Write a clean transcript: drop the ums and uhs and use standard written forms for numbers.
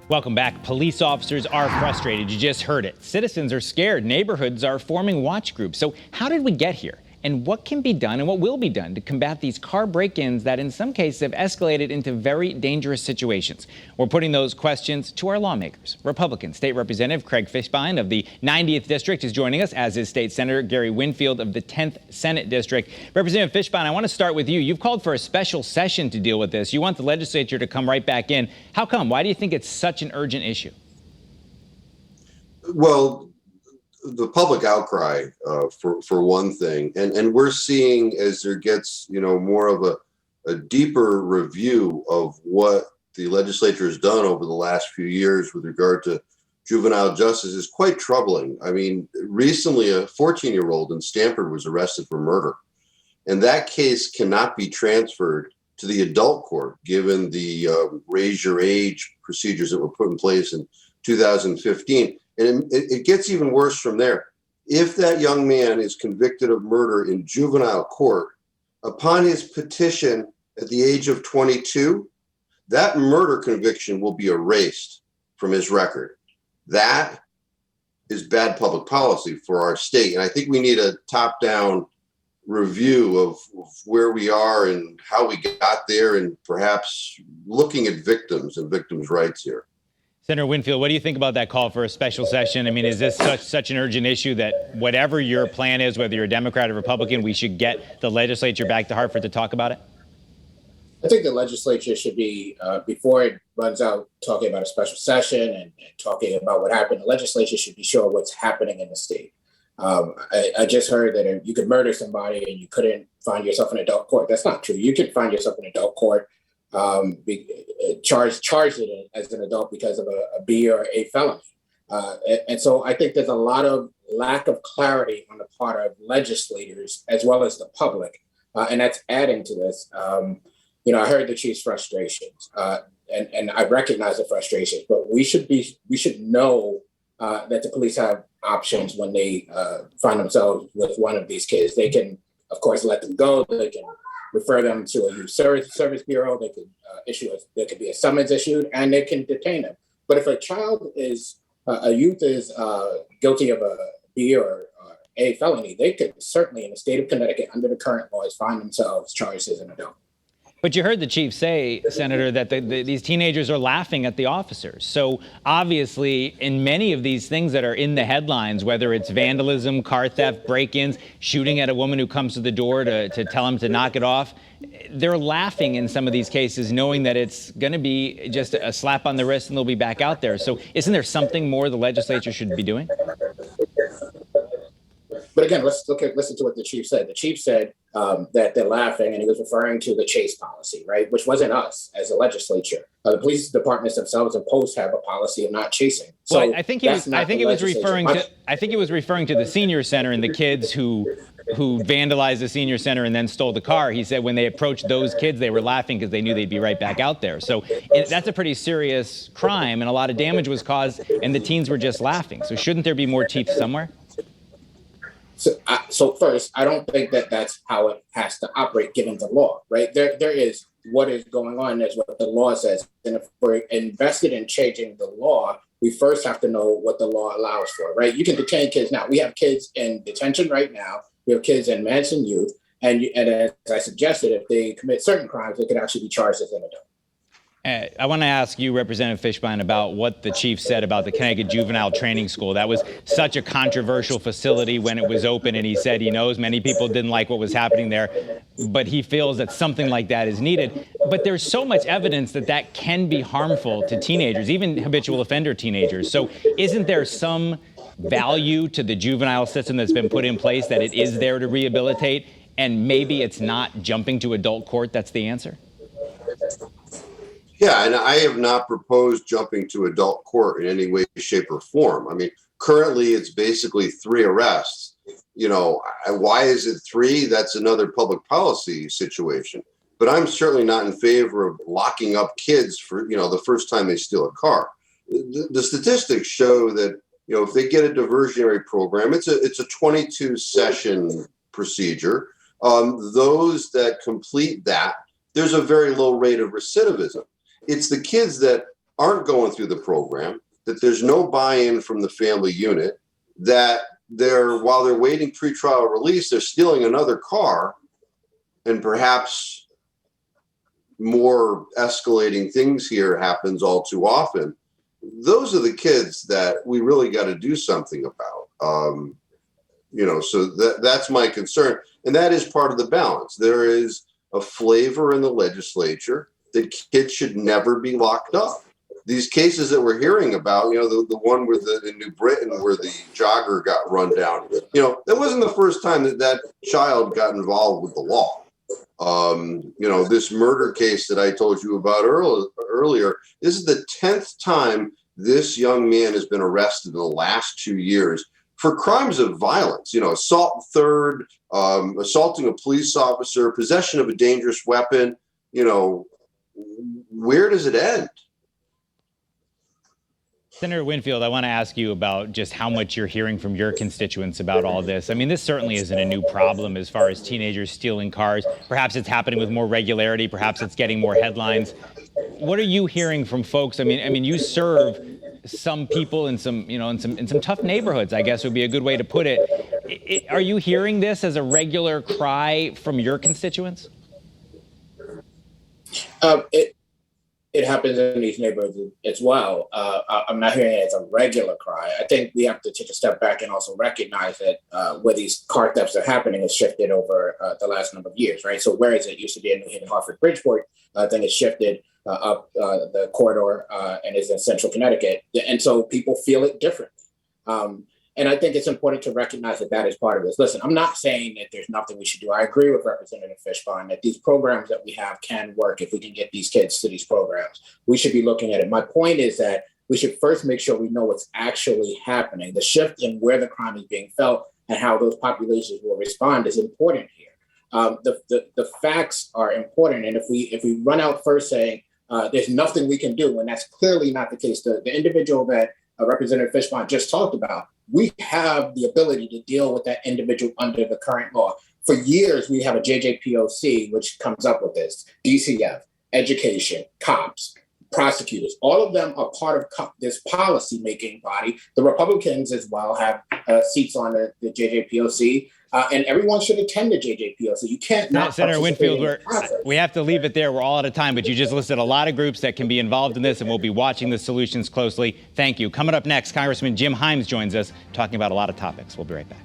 Welcome back. Police officers are frustrated. You just heard it. Citizens are scared. Neighborhoods are forming watch groups. So how did we get here? And what can be done and what will be done to combat these car break-ins that in some cases have escalated into very dangerous situations? We're putting those questions to our lawmakers. Republican State Representative Craig FISHBEIN of the 90th District is joining us, as is State Senator Gary WINFIELD of the 10th Senate District. Representative FISHBEIN, I want to start with you. You've called for a special session to deal with this. You want the legislature to come right back in. How come? Why do you think it's such an urgent issue? Well, the public outcry, for one thing, and we're seeing as there gets, more of a deeper review of what the legislature has done over the last few years with regard to juvenile justice is quite troubling. I mean, recently a 14-year-old in Stamford was arrested for murder, and that case cannot be transferred to the adult court given the raise your age procedures that were put in place in 2015. And it gets even worse from there. If that young man is convicted of murder in juvenile court, upon his petition at the age of 22, that murder conviction will be erased from his record. That is bad public policy for our state. And I think we need a top-down review of where we are and how we got there, and perhaps looking at victims and victims' rights here. Senator WINFIELD, what do you think about that call for a special session? I mean, is this such an urgent issue that whatever your plan is, whether you're a Democrat or Republican, we should get the legislature back to Hartford to talk about it? I think the legislature should be, before it runs out talking about a special session and talking about what happened, the legislature should be sure what's happening in the state. I just heard that you could murder somebody and you couldn't find yourself in adult court. That's not true. You could find yourself in adult court, charged it as an adult because of a B or A felony. And so I think there's a lot of lack of clarity on the part of legislators as well as the public. And that's adding to this. I heard the chief's frustrations and I recognize the frustrations, but we should know that the police have options when they find themselves with one of these kids. They can, of course, let them go. They can refer them to a youth service bureau. They could there could be a summons issued, and they can detain them. But if a youth is guilty of a B or A felony, they could certainly, in the state of Connecticut, under the current laws, find themselves charged as an adult. But you heard the chief say, Senator, that these teenagers are laughing at the officers. So obviously, in many of these things that are in the headlines, whether it's vandalism, car theft, break-ins, shooting at a woman who comes to the door to tell them to knock it off, they're laughing in some of these cases, knowing that it's going to be just a slap on the wrist and they'll be back out there. So isn't there something more the legislature should be doing? But again, listen to what the chief said. The chief said that they're laughing, and he was referring to the chase policy, right? Which wasn't us as a legislature. The police departments themselves imposed to have a policy of not chasing. So well, I think he was referring to the senior center and the kids who vandalized the senior center and then stole the car. He said when they approached those kids, they were laughing because they knew they'd be right back out there. So that's a pretty serious crime, and a lot of damage was caused, and the teens were just laughing. So shouldn't there be more teeth somewhere? So first, I don't think that that's how it has to operate given the law, right? There is what is going on. There's what the law says. And if we're invested in changing the law, we first have to know what the law allows for, right? You can detain kids now. We have kids in detention right now. We have kids in Manson Youth. And as I suggested, if they commit certain crimes, they could actually be charged as an adult. I want to ask you, Representative FISHBEIN, about what the chief said about the Connecticut Juvenile Training School. That was such a controversial facility when it was open, and he said he knows many people didn't like what was happening there, but he feels that something like that is needed. But there's so much evidence that can be harmful to teenagers, even habitual offender teenagers. So isn't there some value to the juvenile system that's been put in place, that it is there to rehabilitate, and maybe it's not jumping to adult court that's the answer? Yeah, and I have not proposed jumping to adult court in any way, shape, or form. I mean, currently it's basically 3 arrests. Why is it 3? That's another public policy situation. But I'm certainly not in favor of locking up kids for, the first time they steal a car. The statistics show that, if they get a diversionary program, it's a 22 session procedure. Those that complete that, there's a very low rate of recidivism. It's the kids that aren't going through the program, that there's no buy-in from the family unit, that while they're waiting pretrial release, they're stealing another car, and perhaps more escalating things here happens all too often. Those are the kids that we really got to do something about. So that's my concern. And that is part of the balance. There is a flavor in the legislature that kids should never be locked up. These cases that we're hearing about, the one where in New Britain where the jogger got run down, that wasn't the first time that child got involved with the law. This murder case that I told you about earlier, this is the 10th time this young man has been arrested in the last 2 years for crimes of violence, assault third, assaulting a police officer, possession of a dangerous weapon. Where does it end? Senator Winfield, I want to ask you about just how much you're hearing from your constituents about all this. I mean, this certainly isn't a new problem as far as teenagers stealing cars. Perhaps it's happening with more regularity. Perhaps it's getting more headlines. What are you hearing from folks? I mean, you serve some people in some tough neighborhoods, I guess would be a good way to put it. Are you hearing this as a regular cry from your constituents? It happens in these neighborhoods as well. I'm not hearing it as a regular cry. I think we have to take a step back and also recognize that where these car thefts are happening has shifted over the last number of years, right? So whereas it used to be in New Haven, Hartford, Bridgeport, then it shifted up the corridor and is in central Connecticut. And so people feel it differently. And I think it's important to recognize that is part of this. Listen, I'm not saying that there's nothing we should do. I agree with Representative FISHBEIN that these programs that we have can work if we can get these kids to these programs. We should be looking at it. My point is that we should first make sure we know what's actually happening. The shift in where the crime is being felt and how those populations will respond is important here. The facts are important. And if we run out first saying there's nothing we can do, and that's clearly not the case, the individual that Representative FISHBEIN just talked about, we have the ability to deal with that individual under the current law. For years, we have a JJPOC, which comes up with this, DCF, education, cops, prosecutors. All of them are part of this policy-making body. The Republicans as well have seats on the JJPOC, and everyone should attend the JJPOC. You can't not Senator Winfield, we have to leave it there. We're all out of time, but you just listed a lot of groups that can be involved in this, and we'll be watching the solutions closely. Thank you. Coming up next, Congressman Jim Himes joins us, talking about a lot of topics. We'll be right back.